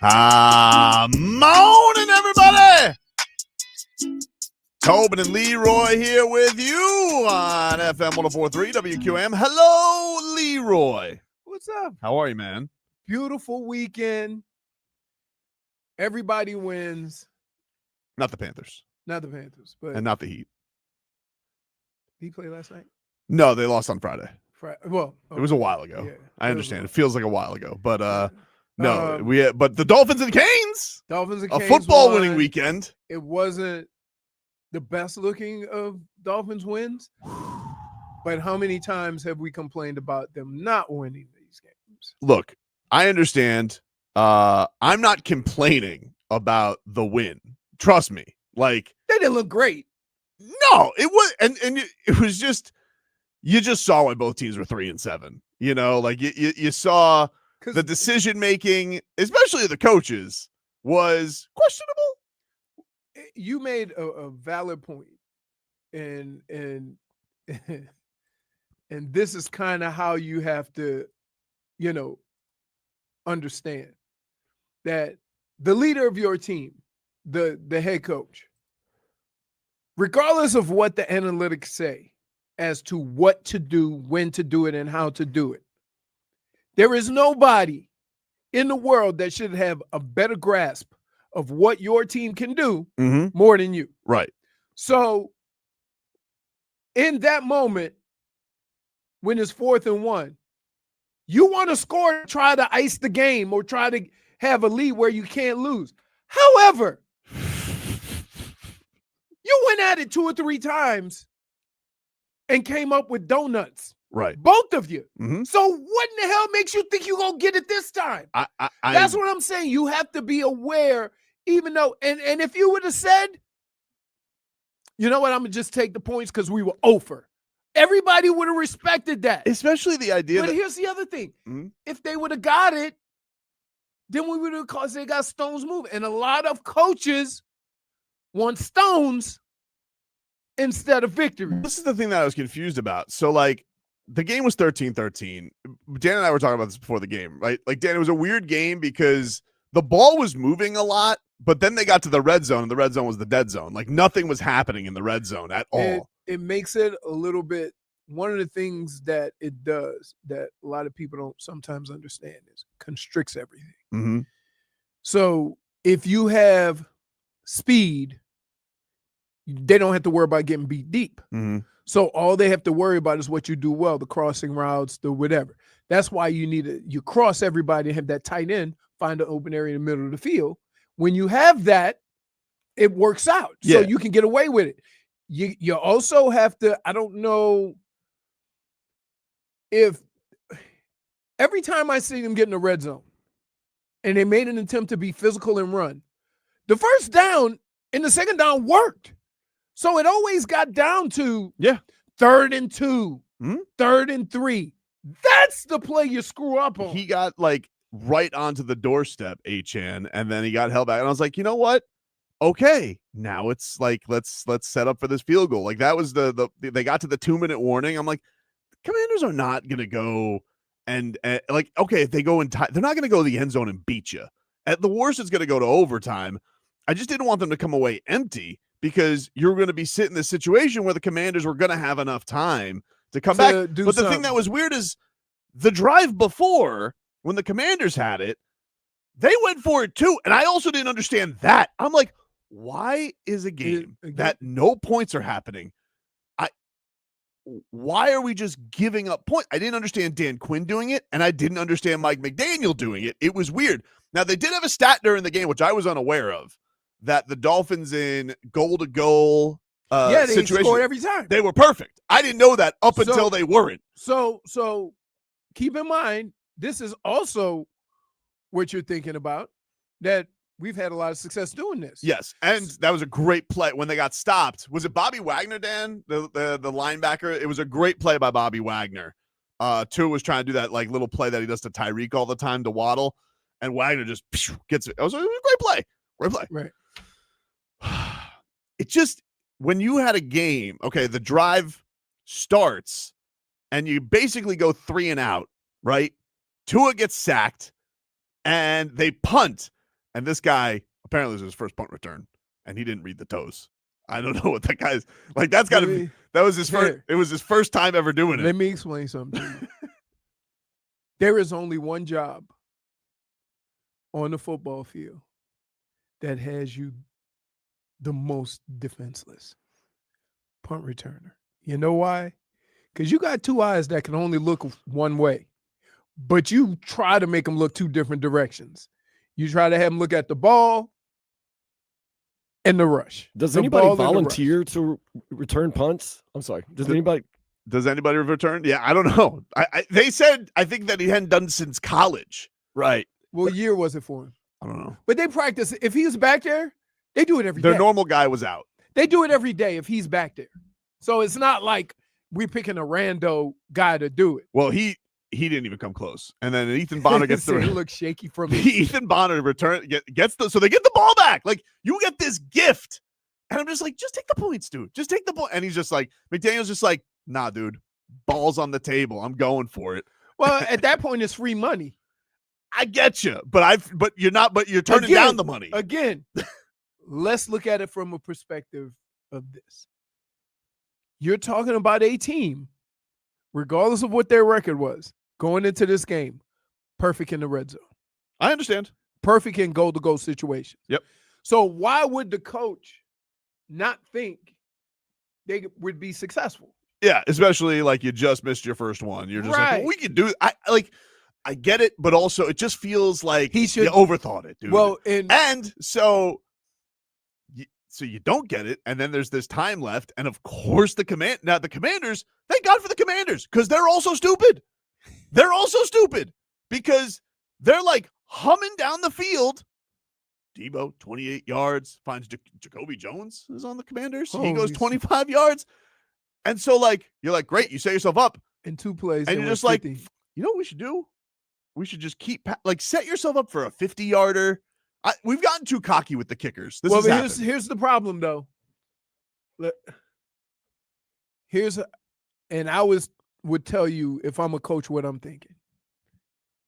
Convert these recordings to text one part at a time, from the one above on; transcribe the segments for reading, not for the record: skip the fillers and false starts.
Morning, everybody. Tobin and Leroy here with you on FM 104.3 WQM. Hello, Leroy. What's up? How are you, man? Beautiful weekend. Everybody wins. Not the Panthers. Not the Panthers, but And not the Heat. did he play last night? No, they lost on Friday. Well, It was a while ago. Yeah, I understand. It feels like a while ago. But no, yeah. but the Dolphins and Canes. Dolphins and A Canes football won. winning weekend. It wasn't the best looking of Dolphins wins, but how many times have we complained about them not winning these games? Look, I understand. I'm not complaining about the win. Trust me. Like, They didn't look great. no, it was, and it was just, you just saw why both teams were 3-7. You know, like you saw the decision making, especially the coaches, was questionable. You made a valid point, and and this is kind of how you have to, understand that the leader of your team, the head coach, regardless of what the analytics say as to what to do, when to do it, and how to do it, there is nobody in the world that should have a better grasp of what your team can do more than you. Right. So in that moment, when it's 4th and 1, you want to score, try to ice the game or try to have a lead where you can't lose. However, you went at it 2 or 3 times and came up with donuts. Right. Both of you. Mm-hmm. So what in the hell makes you think you're going to get it this time? That's what I'm saying. You have to be aware, even though, and if you would have said, you know what, I'm going to just take the points because we were over. Everybody would have respected that. Especially the idea But here's the other thing. If they would have got it, then we would have, because they got stones moving. And a lot of coaches want stones instead of victory. This is the thing that I was confused about. So, like, the game was 13-13. Dan and I were talking about this before the game, right? Like, Dan, it was a weird game because the ball was moving a lot, but then they got to the red zone, and the red zone was the dead zone. Like, nothing was happening in the red zone at all. It makes it a little bit, one of the things that it does that a lot of people don't sometimes understand is constricts everything. Mm-hmm. So if you have speed, they don't have to worry about getting beat deep. Mm-hmm. So all they have to worry about is what you do well, the crossing routes, the whatever. That's why you cross everybody and have that tight end, find an open area in the middle of the field. When you have that, it works out. Yeah. So you can get away with it. You also have to, I don't know if every time I see them get in the red zone and they made an attempt to be physical and run, the first down and the second down worked. So it always got down to 3rd and 2, 3rd and 3. That's the play you screw up on. He got like right onto the doorstep, H-N, and then he got held back. And I was like, you know what? Okay, now it's like let's set up for this field goal. Like that was they got to the 2-minute warning. I'm like, Commanders are not gonna go and like, okay, if they go in time, they're not gonna go to the end zone and beat you. At the worst, it's gonna go to overtime. I just didn't want them to come away empty because you're going to be sitting in this situation where the Commanders were going to have enough time to come back. But the thing that was weird is the drive before, when the Commanders had it, they went for it too. And I also didn't understand that. I'm like, why is a game that no points are happening? Why are we just giving up points? I didn't understand Dan Quinn doing it, and I didn't understand Mike McDaniel doing it. It was weird. Now, they did have a stat during the game, which I was unaware of, that the Dolphins in goal-to-goal they situation, scored every time. They were perfect. I didn't know that until they weren't. So keep in mind, this is also what you're thinking about, that we've had a lot of success doing this. Yes, and that was a great play when they got stopped. Was it Bobby Wagner, Dan, the linebacker? It was a great play by Bobby Wagner. Tua was trying to do that like little play that he does to Tyreek all the time to Waddle, and Wagner just gets it. It was a great play. Great play. Right. It just, when you had a game, okay, the drive starts and you basically go 3 and out, right? Tua gets sacked and they punt. And this guy apparently was his first punt return, and he didn't read the toes. I don't know what that guy's like. That's got to be. That was his first. It was his first time ever doing it. Let me explain something to you. There is only one job on the football field that has you the most defenseless: punt returner. You know why? Because you got two eyes that can only look one way, but you try to make them look two different directions. You try to have them look at the ball and the rush. Does anybody volunteer to return punts? I'm sorry. Does anybody return? Yeah, I don't know. They said, I think that he hadn't done since college. Right. What year was it for him? I don't know. But they practice. If he was back there, they do it every day. Their normal guy was out. They do it every day if he's back there. So it's not like we're picking a rando guy to do it. Well, he didn't even come close. And then Ethan Bonner gets the look shaky from me. Ethan Bonner gets so they get the ball back. Like, you get this gift. And I'm just like, just take the points, dude. Just take the ball. And he's just like, McDaniel's just like, nah, dude. Ball's on the table. I'm going for it. Well, at that point, it's free money. I get you, but you're turning down the money. Again, let's look at it from a perspective of this. You're talking about a team, regardless of what their record was, going into this game, perfect in the red zone. I understand. Perfect in goal-to-goal situations. Yep. So why would the coach not think they would be successful? Yeah, especially like you just missed your first one. You're just like, well, we could do it. I get it, but also it just feels like you overthought it, dude. Well, so you don't get it, and then there's this time left, and of course the Commanders, thank God for the Commanders, because they're also stupid. They're also stupid because they're like humming down the field. Debo, 28 yards, finds Jacoby Jones is on the Commanders. He goes 25 yards. And so, like, you're like, great, you set yourself up. In 2 plays. And you're just 50. Like, you know what we should do? We should just set yourself up for a 50-yarder. We've gotten too cocky with the kickers. Here's the problem, though. And I would tell you, if I'm a coach, what I'm thinking.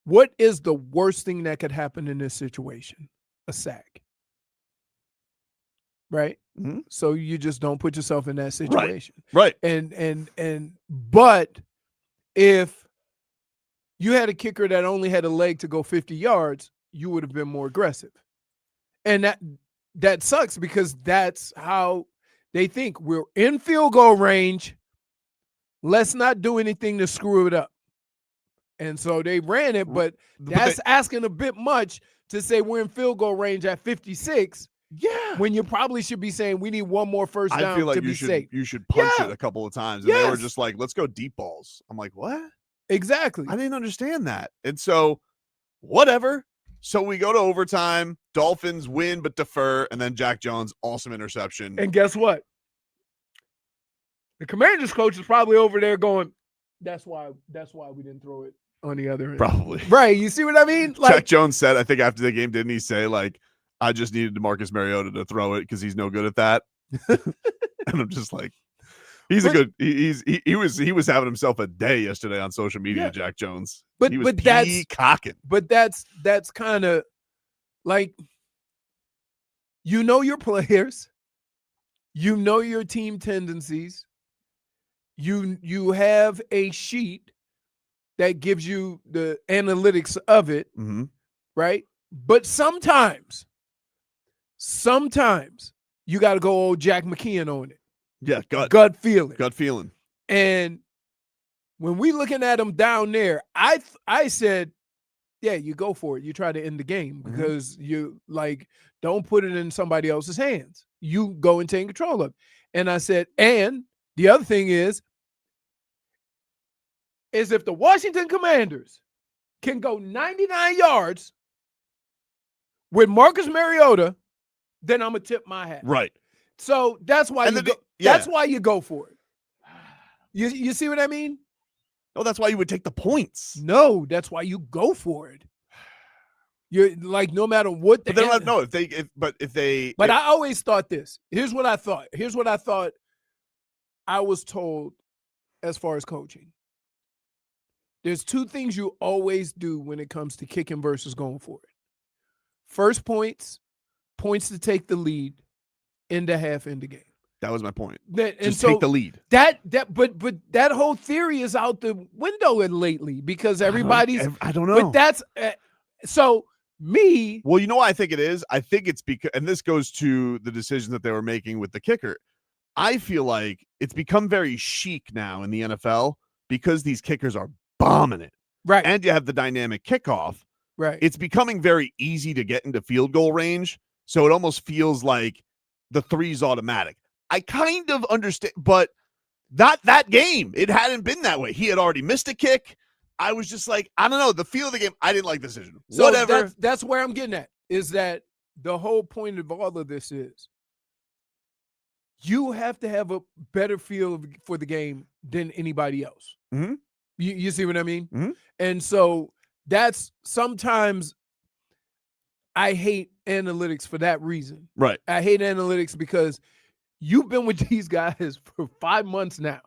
What is the worst thing that could happen in this situation? A sack. Right? Mm-hmm. So you just don't put yourself in that situation. Right. But if you had a kicker that only had a leg to go 50 yards, you would have been more aggressive. And that sucks because that's how they think. We're in field goal range. Let's not do anything to screw it up. And so they ran it, but that's asking a bit much to say we're in field goal range at 56. Yeah. When you probably should be saying we need one more first down I feel like to be safe. You should punch it a couple of times. And they were just like, let's go deep balls. I'm like, what? Exactly. I didn't understand that. And so, whatever. So we go to overtime. Dolphins win but defer. And then Jack Jones, awesome interception. And guess what? The Commanders coach is probably over there going, that's why we didn't throw it on the other end. Probably. Right. You see what I mean? Jack Jones said, I think after the game, didn't he say, like, I just needed DeMarcus Mariota to throw it because he's no good at that. And I'm just like, he was having himself a day yesterday on social media, Jack Jones. But he was peacocking. But that's kind of like, you know your players, you know your team tendencies, you have a sheet that gives you the analytics of it, right? But sometimes you got to go old Jack McKeon on it. Yeah, gut feeling. Gut feeling. And when we looking at him down there, I said, yeah, you go for it. You try to end the game because you don't put it in somebody else's hands. You go and take control of it. And I said, and the other thing is if the Washington Commanders can go 99 yards with Marcus Mariota, then I'm gonna tip my hat. Right. So that's why that's why you go for it. You see what I mean? No, that's why you would take the points. No, that's why you go for it. You're like, no matter what. But they don't know if they. But I always thought this. Here's what I thought I was told as far as coaching. There's 2 things you always do when it comes to kicking versus going for it. first points to take the lead, end of half, end of game. That was my point. And take the lead. But that whole theory is out the window lately because everybody's. I don't know. But that's so me. Well, you know what I think it is? I think it's because, and this goes to the decision that they were making with the kicker. I feel like it's become very chic now in the NFL because these kickers are bombing it. Right. And you have the dynamic kickoff. Right. It's becoming very easy to get into field goal range. So it almost feels like the three's automatic. I kind of understand, but not that game. It hadn't been that way. He had already missed a kick. I was just like, I don't know. The feel of the game, I didn't like the decision. So whatever. That's where I'm getting at, is that the whole point of all of this is you have to have a better feel for the game than anybody else. Mm-hmm. You see what I mean? Mm-hmm. And so that's sometimes I hate analytics for that reason. Right. I hate analytics because you've been with these guys for 5 months now.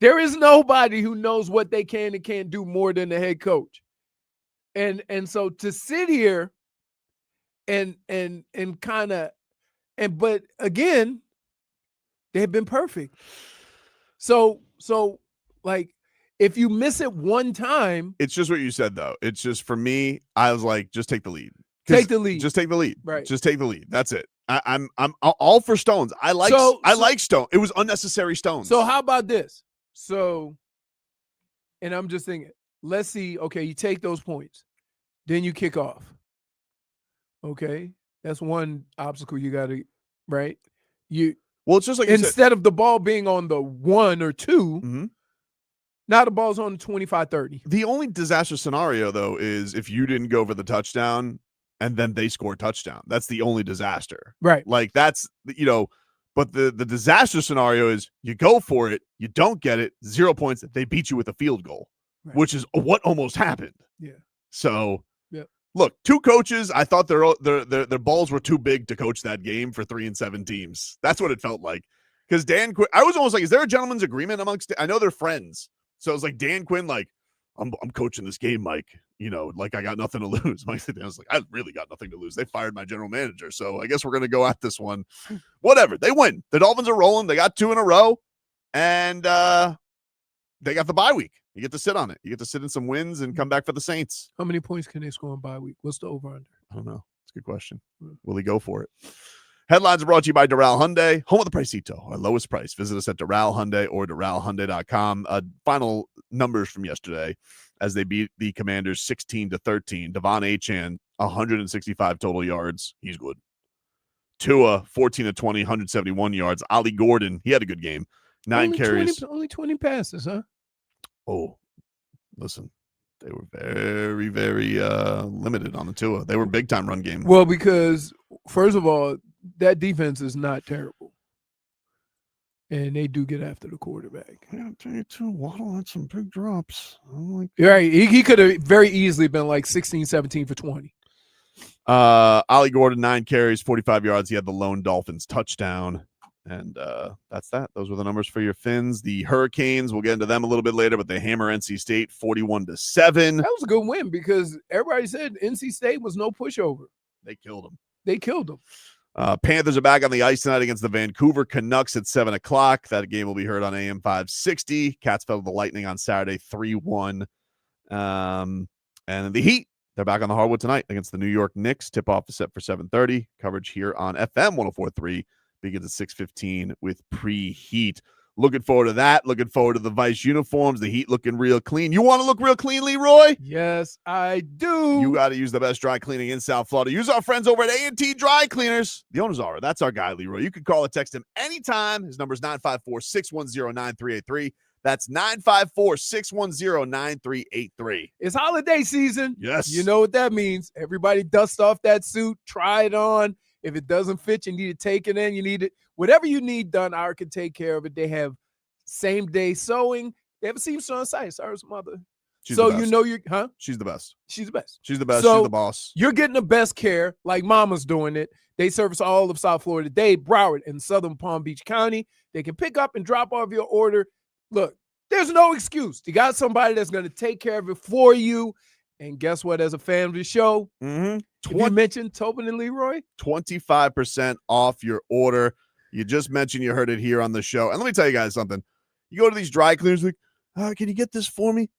There is nobody who knows what they can and can't do more than the head coach. And so to sit here and kind of, but again, they've been perfect. So like, if you miss it one time, it's just what you said, though. It's just, for me, I was like, just take the lead. Take the lead. Just take the lead. Right. Just take the lead. That's it. I'm all for stones. I like Stone. It was unnecessary stones. So how about this? So, and I'm just thinking, let's see. Okay, you take those points, then you kick off. Okay, that's one obstacle you got to, right? Well, it's just like instead of the ball being on the 1 or 2, mm-hmm. now the ball's on the 25-30. The only disaster scenario, though, is if you didn't go for the touchdown and then they score a touchdown. That's the only disaster. Right. Like, that's, but the disaster scenario is you go for it, you don't get it, 0 points, they beat you with a field goal, right, which is what almost happened. Yeah. So, yeah. Look, 2 coaches, I thought their balls were too big to coach that game for 3-7 teams. That's what it felt like. Because Dan Quinn, I was almost like, is there a gentleman's agreement amongst, I know they're friends. So it's like Dan Quinn, like, I'm coaching this game, Mike. Like, I got nothing to lose. Mike said, I was like, I really got nothing to lose. They fired my general manager, so I guess we're gonna go at this one. Whatever. They win. The Dolphins are rolling. They got 2 in a row, and they got the bye week. You get to sit on it. You get to sit in some wins and come back for the Saints. How many points can they score on bye week? What's the over/under? I don't know. It's a good question. Will he go for it? Headlines are brought to you by Doral Hyundai, home of the Pricito, our lowest price. Visit us at Doral Hyundai or DoralHyundai.com. Final numbers from yesterday as they beat the Commanders 16-13. Devon Achane, 165 total yards. He's good. Tua, 14-20, 171 yards. Ollie Gordon, he had a good game. 9 carries. Only 20 passes, huh? Oh, listen. They were very, very limited on the Tua. They were big-time run game. Well, because, first of all, that defense is not terrible. And they do get after the quarterback. Yeah, I'll tell you, too, Waddle had some big drops. Right. He could have very easily been like 16, 17 for 20. Ollie Gordon, 9 carries, 45 yards. He had the lone Dolphins touchdown. And that's that. Those were the numbers for your Fins. The Hurricanes, we'll get into them a little bit later, but they hammer NC State 41-7. That was a good win because everybody said NC State was no pushover. They killed them. Panthers are back on the ice tonight against the Vancouver Canucks at 7 o'clock. That game will be heard on AM 560. Cats fell to the Lightning on Saturday, 3-1. And the Heat, they're back on the hardwood tonight against the New York Knicks. Tip-off is set for 7:30. Coverage here on FM 104.3 begins at 6:15 with preheat. Looking forward to that. Looking forward to the Vice uniforms. The Heat looking real clean. You want to look real clean, Leroy? Yes, I do. You got to use the best dry cleaning in South Florida. Use our friends over at A&T Dry Cleaners. The owners are. That's our guy, Leroy. You can call or text him anytime. His number is 954-610-9383. That's 954-610-9383. It's holiday season. Yes. You know what that means. Everybody dust off that suit, try it on. If it doesn't fit, you need to take it in. You need it. Whatever you need done, Art can take care of it. They have same-day sewing. They have a seamstress on site. Sarah's mother. She's so the best. you know you're, huh? She's the best. She's the best. She's the best. So she's the boss. You're getting the best care, like Mama's doing it. They service all of South Florida. Dade, Broward, and Southern Palm Beach County. They can pick up and drop off your order. Look, there's no excuse. You got somebody that's going to take care of it for you. And guess what? As a fan of the show, Mm-hmm. if you mentioned Tobin and Leroy, 25% off your order. You just mentioned you heard it here on the show. And let me tell you guys something. You go to these dry cleaners, like, can you get this for me?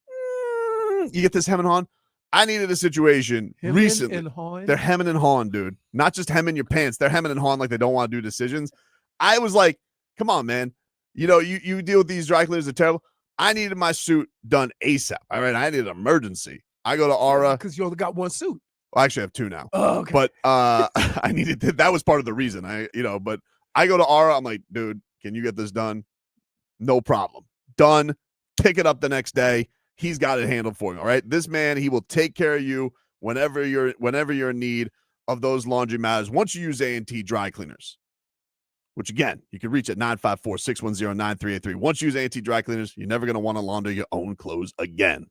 You get this hem and hawn. I needed a situation recently. and hawing. They're hemming and hawing, dude. Not just hemming your pants. They're hemming and hawing like they don't want to do decisions. I was like, come on, man. You know, you deal with these dry cleaners, they're terrible. I needed my suit done ASAP. All right, I needed an emergency. I go to Aura. Because you only got one suit. Well, I actually have two now. Oh, okay. But I needed that was part of the reason. But I go to Aura. I'm like, dude, can you get this done? No problem. Done. Pick it up the next day. He's got it handled for you. All right. This man, he will take care of you whenever you're in need of those laundry matters. Once you use A&T dry cleaners, which again, you can reach at 954-610-9383. Once you use A&T dry cleaners, you're never going to want to launder your own clothes again.